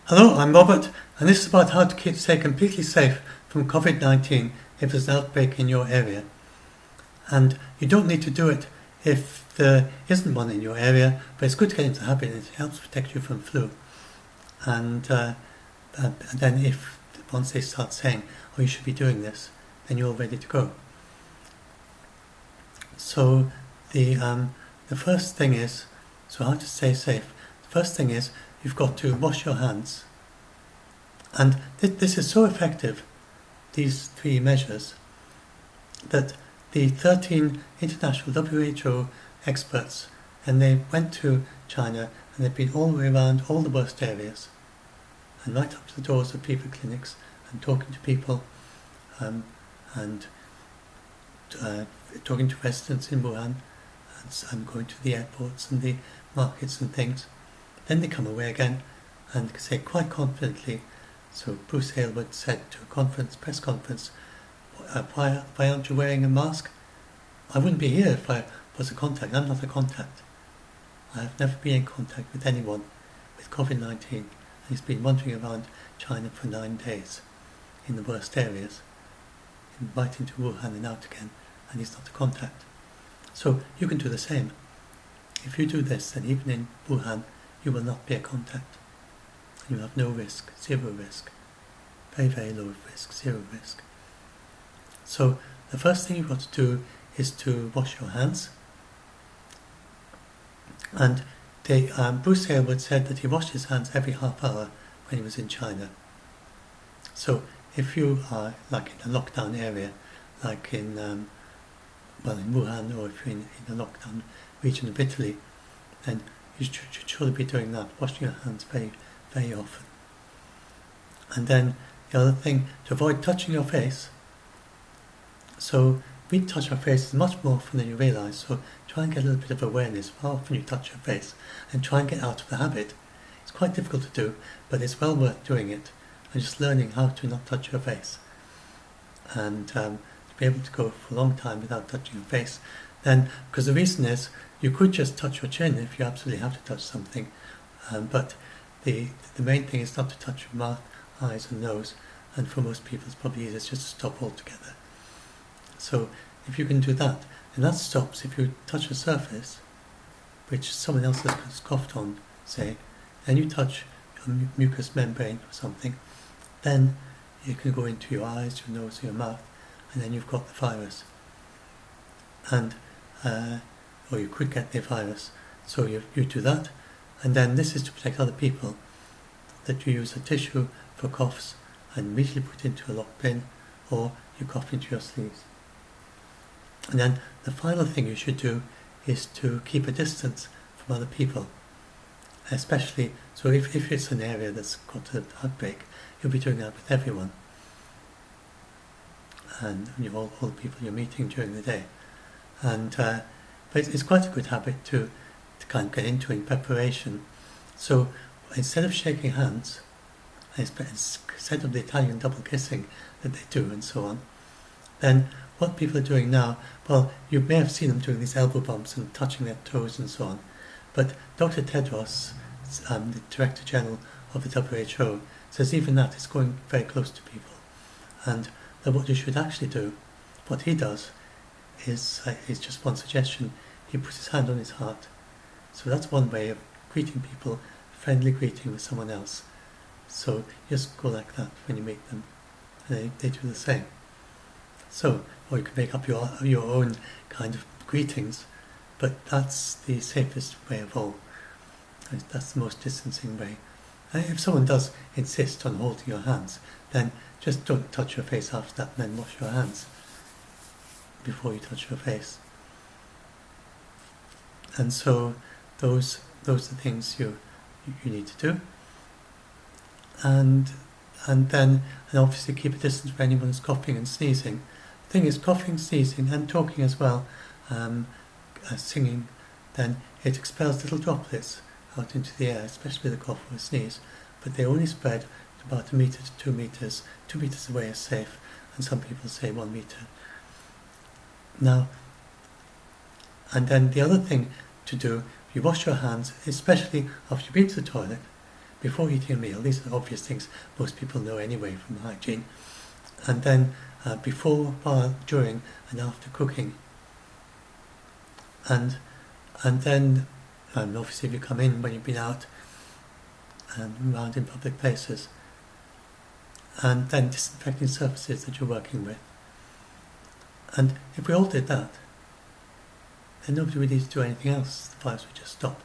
Hello, I'm Robert, and this is about how to stay completely safe from COVID-19 if there's an outbreak in your area. And you don't need to do it if there isn't one in your area, but it's good to get into the habit and it helps protect you from flu. And then once they start saying, oh, you should be doing this, then you're all ready to go. So the first thing is, so how to stay safe. The first thing is you've got to wash your hands. And this is so effective, these three measures, that the 13 international WHO experts, and they went to China and they've been all the way around all the worst areas and right up to the doors of people clinics and talking to people and talking to residents in Wuhan and going to the airports and the markets and things. Then they come away again and say quite confidently, so Bruce Aylward said to a press conference, why aren't you wearing a mask? I wouldn't be here if I was a contact. I'm not a contact. I have never been in contact with anyone with COVID-19, and he's been wandering around China for 9 days in the worst areas, right into Wuhan and out again, and he's not a contact. So you can do the same. If you do this, then even in Wuhan, you will not be a contact. You have no risk, zero risk. Very, very low risk, zero risk. So the first thing you've got to do is to wash your hands. And Bruce Aylward said that he washed his hands every half hour when he was in China. So if you are like in a lockdown area, like in Wuhan, or if you're in a lockdown region of Italy, then you should surely be doing that, washing your hands very, very often. And then the other thing, to avoid touching your face. So we touch our faces much more often than you realise, so try and get a little bit of awareness of how often you touch your face and try and get out of the habit. It's quite difficult to do, but it's well worth doing it and just learning how to not touch your face. And to be able to go for a long time without touching your face. Then, because the reason is, you could just touch your chin if you absolutely have to touch something, but the main thing is not to touch your mouth, eyes and nose, and for most people it's probably easiest just to stop altogether. So if you can do that, and that stops if you touch a surface which someone else has coughed on, say, and you touch your mucous membrane or something, then you can go into your eyes, your nose, your mouth, and then you've got the virus. And or you could get the virus. So you do that, and then this is to protect other people, that you use a tissue for coughs and immediately put it into a locked bin, or you cough into your sleeves. And then the final thing you should do is to keep a distance from other people, especially, so if it's an area that's got an outbreak, you'll be doing that with everyone, and all the people you're meeting during the day. And but it's quite a good habit to kind of get into in preparation. So instead of shaking hands, instead of the Italian double kissing that they do and so on, then what people are doing now, well, you may have seen them doing these elbow bumps and touching their toes and so on, but Dr. Tedros, the Director General of the WHO, says even that is going very close to people, and that what you should actually do, what he does, is just one suggestion. He puts his hand on his heart. So that's one way of greeting people, friendly greeting with someone else. So just go like that when you meet them, and they do the same. So, or you can make up your own kind of greetings, but that's the safest way of all. That's the most distancing way. And if someone does insist on holding your hands, then just don't touch your face after that, and then wash your hands before you touch your face. And so those are things you need to do. And obviously keep a distance from anyone who's coughing and sneezing. The thing is, coughing, sneezing and talking as well, singing, then it expels little droplets out into the air, especially the cough or a sneeze, but they only spread about 1 metre to 2 metres. 2 metres away is safe, and some people say 1 metre. Now, and then the other thing to do, you wash your hands, especially after you've been to the toilet, before eating a meal. These are obvious things most people know anyway from hygiene. And then before, while, during and after cooking. And then obviously if you come in when you've been out and around in public places. And then disinfecting surfaces that you're working with. And if we all did that, then nobody would need to do anything else. The virus would just stop.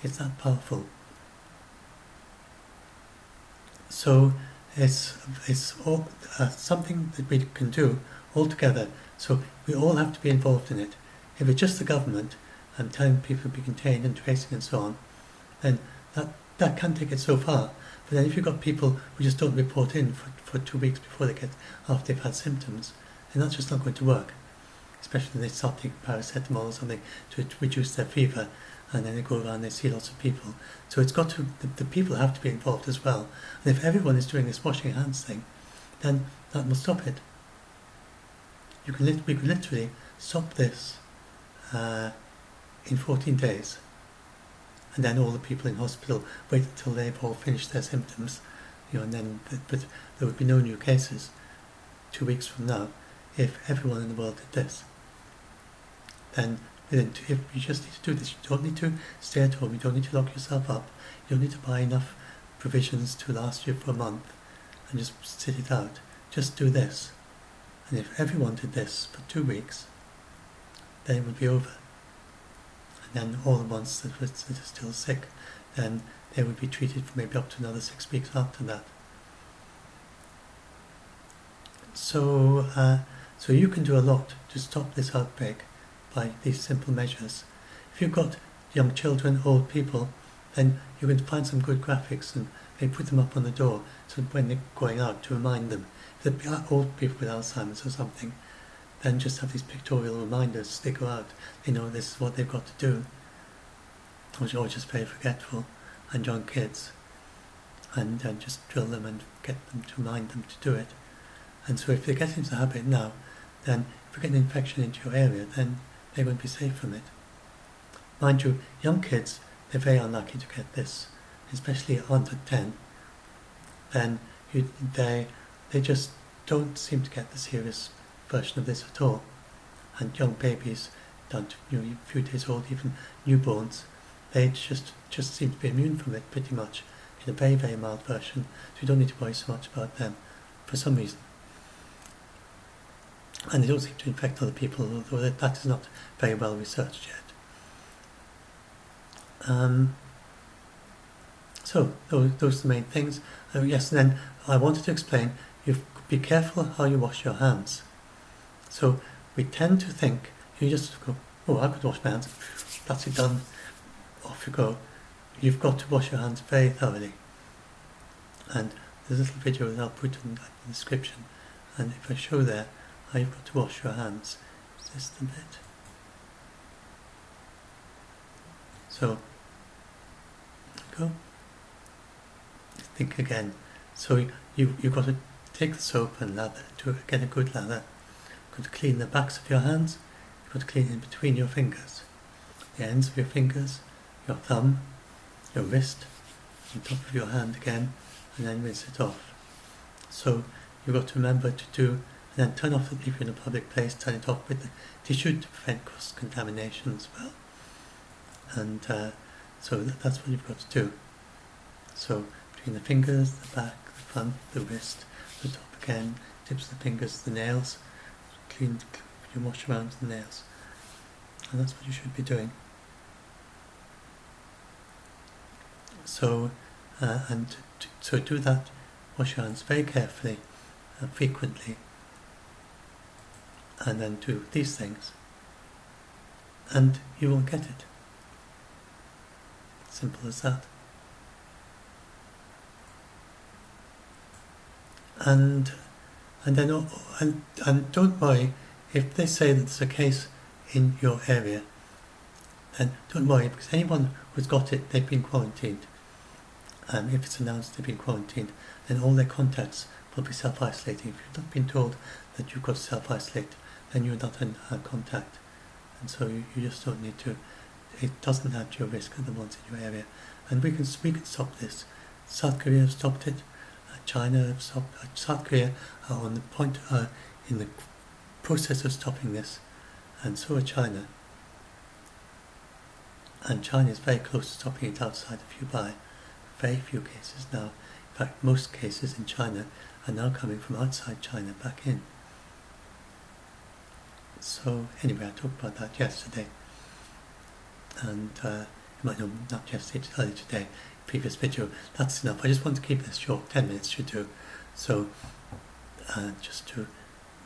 It's that powerful. So it's all, something that we can do all together. So we all have to be involved in it. If it's just the government and telling people to be contained and tracing and so on, then that can take it so far. But then if you've got people who just don't report in for 2 weeks before after they've had symptoms, then that's just not going to work. Especially when they start taking paracetamol or something to reduce their fever, and then they go around and they see lots of people. So it's got to, the people have to be involved as well. And if everyone is doing this washing hands thing, then that will stop it. We could literally stop this in 14 days. And then all the people in hospital wait until they've all finished their symptoms, and then, but there would be no new cases 2 weeks from now if everyone in the world did this. Then if you just need to do this, you don't need to stay at home, you don't need to lock yourself up, you don't need to buy enough provisions to last you for a month and just sit it out. Just do this. And if everyone did this for 2 weeks, then it would be over. And then all the ones that are still sick, then they would be treated for maybe up to another 6 weeks after that. So you can do a lot to stop this outbreak by these simple measures. If you've got young children, old people, then you can find some good graphics and maybe put them up on the door so when they're going out to remind them. If they're old people with Alzheimer's or something, then just have these pictorial reminders as they go out. They know this is what they've got to do. Or just very forgetful, and young kids. And just drill them and get them to remind them to do it. And so if they get into the habit now, then if you get an infection into your area, then they're going to be safe from it. Mind you, young kids, they're very unlikely to get this, especially under 10. Then they just don't seem to get the serious version of this at all. And young babies, down to a few days old, even newborns, they just seem to be immune from it pretty much in a very, very mild version. So you don't need to worry so much about them for some reason. And they don't seem to infect other people, although that is not very well researched yet. So those are the main things. Yes, and then I wanted to explain, you be careful how you wash your hands. So we tend to think, you just go, oh, I could wash my hands, that's it done, off you go. You've got to wash your hands very thoroughly. And there's a little video that I'll put in the description, and if I show there how you've got to wash your hands, is this the bit? So, there you go. Think again. So you've got to take the soap and lather to get a good lather. You've got to clean the backs of your hands. You've got to clean in between your fingers, the ends of your fingers, your thumb, your wrist, on top of your hand again, and then rinse it off. So you've got to remember to do, and then turn off, if you're in a public place, turn it off with the tissue to prevent cross-contamination as well. And so that's what you've got to do. So between the fingers, the back, the front, the wrist, the top again, tips of the fingers, the nails, clean, you wash around the nails. And that's what you should be doing. So, so do that, wash your hands very carefully and frequently, and then do these things, and you won't get it. Simple as that. And then and don't worry if they say that there's a case in your area. Then don't worry, because anyone who's got it, they've been quarantined. And if it's announced they've been quarantined, then all their contacts will be self-isolating. If you've not been told that you've got to self-isolate, then you're not in contact. And so you just don't need to it doesn't add to your risk of the ones in your area. And we can stop this. South Korea have stopped it. China have stopped. South Korea are on the point, in the process of stopping this, and so are China. And China is very close to stopping it outside of Hubei. Very few cases now. In fact, most cases in China are now coming from outside China back in. So anyway, I talked about that yesterday, and you might know, not yesterday, earlier today, previous video. That's enough. I just want to keep this short. 10 minutes should do. So just to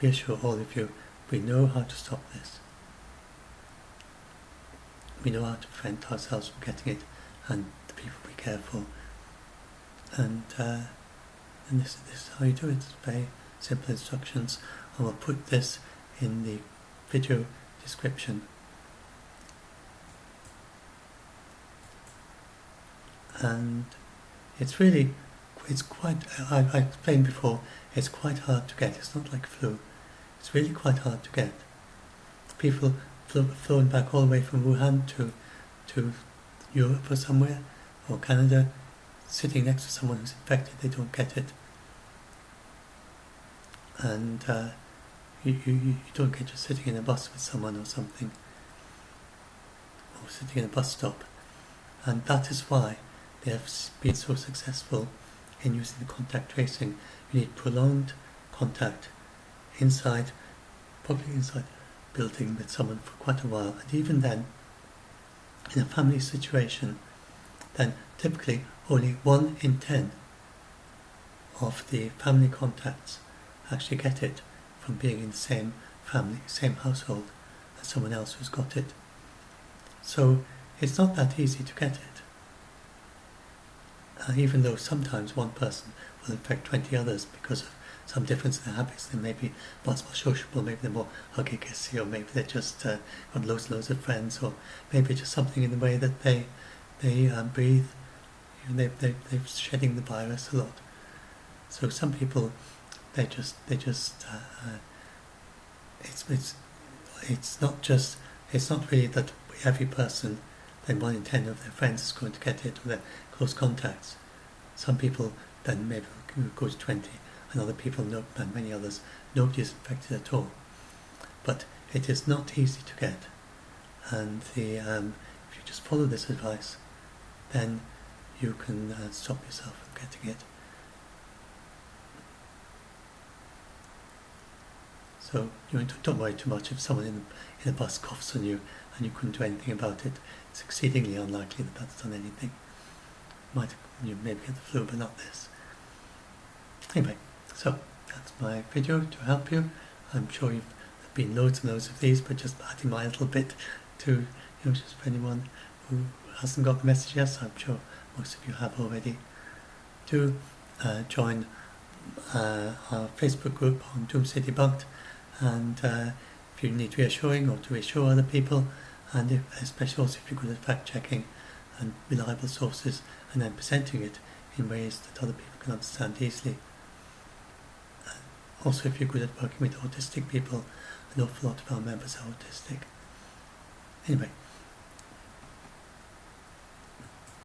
reassure all of you, we know how to stop this. We know how to prevent ourselves from getting it, and the people we care for. And this is how you do it. It's very simple instructions. I will put this in the video description. And it's quite, I explained before, it's quite hard to get. It's not like flu. It's really quite hard to get. People flown back all the way from Wuhan to Europe or somewhere, or Canada, sitting next to someone who's infected, they don't get it. And you don't get just sitting in a bus with someone or something, or sitting in a bus stop. And that is why they have been so successful in using the contact tracing. You need prolonged contact inside, probably inside a building with someone for quite a while. And even then, in a family situation, then typically only 1 in 10 of the family contacts actually get it from being in the same family, same household as someone else who's got it. So it's not that easy to get it. Even though sometimes one person will infect 20 others because of some difference in their habits. They may be much more sociable, maybe they're more huggy kissy, or maybe they're just got loads and loads of friends, or maybe just something in the way that they breathe. You know, they're shedding the virus a lot. So some people, it's not really that every person, then 1 in 10 of their friends is going to get it, or their close contacts. Some people then maybe go to 20, and other people, and many others, nobody is infected at all. But it is not easy to get, and if you just follow this advice, then you can stop yourself from getting it. So don't worry too much if someone in a bus coughs on you and you couldn't do anything about it. It's exceedingly unlikely that that's done anything. You maybe get the flu, but not this. Anyway, so that's my video to help you. I'm sure there've been loads and loads of these, but just adding my little bit to, just for anyone who hasn't got the message yet. So I'm sure most of you have already. Do join our Facebook group on Doomsday Debunked, and if you need reassuring or to reassure other people, and especially also if you're good at fact checking and reliable sources, and then presenting it in ways that other people can understand easily. Also, if you're good at working with autistic people, an awful lot of our members are autistic. Anyway,